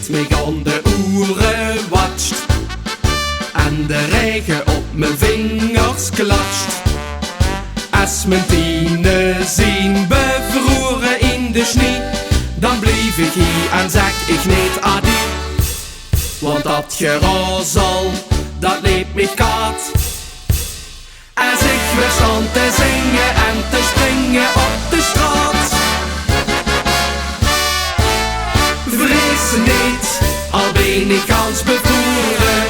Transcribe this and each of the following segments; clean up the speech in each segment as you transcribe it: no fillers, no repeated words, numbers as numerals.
het mij aan de oren watst en de regen op mijn vingers klatscht. Als mijn tienen zien bevroren in de sneeuw, dan blijf ik hier en zeg ik niet adie. Want dat gerazel, dat leeft mij kaart. Als ik weer stond te zingen en te springen op de straat. Vrees niet, al ben ik als bevroren.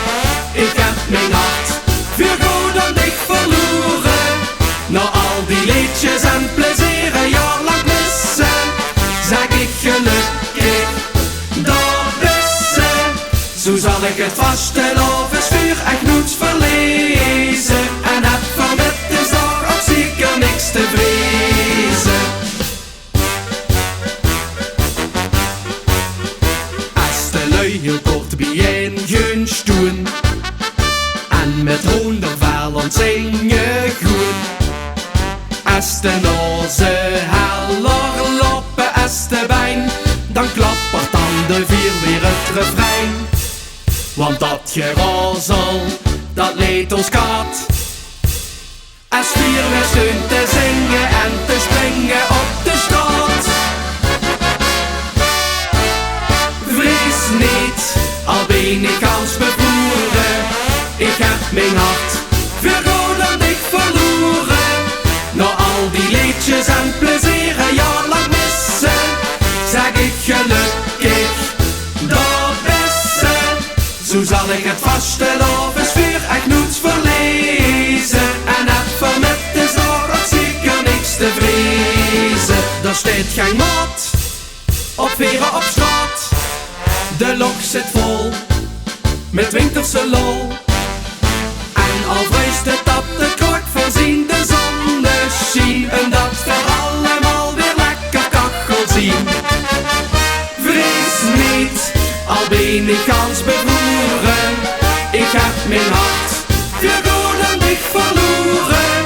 Ik heb mijn hart voor goed en dicht verloren. Na al die liedjes en plezieren jaar lang missen, zeg ik gelukkig dat wissen. Zo zal ik het vasten of het vuur echt nooit verlezen. En heb van met de dag ook zeker niks te vrezen. Als de lui heel kort bijeen gaan stoen en met 100 vellen zingen goed. Als de noze heller lopen als de wijn, dan klappert dan de vier weer het refrein. Want dat gerazel, dat leed ons kaart. Als vier weer steun te zingen en te springen op de straat. Vrees niet, al ben ik als bevroren. Ik heb mijn hart voor goed en dicht verloren. Na al die liedjes en plezieren jaar lang missen, zeg ik gelukkig dat beste. Zo zal ik het vaststellen of het vuur echt nooit verlezen. En heb van met de zorg ook zeker niks te vrezen. Daar staat geen mat op veren op straat. De lok zit vol met winterse lol. En al vreest het dat de klok voorzien de zon schien en dat we allemaal weer lekker kachel zien. Vrees niet, al ben ik als bevroren. Ik heb mijn hart voor goed en dicht verloren.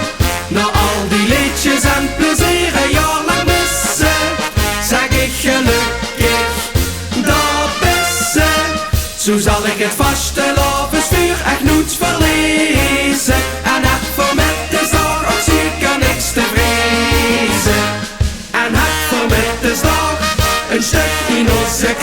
Na al die liedjes en plezieren jaar lang missen, zeg ik gelukkig dat beste. Zo zal ik het vaststellen of het vuur echt nooit verlezen. En heb voor met de zorg ook zeker niks te vrezen. En heb voor met de zorg een stuk in onze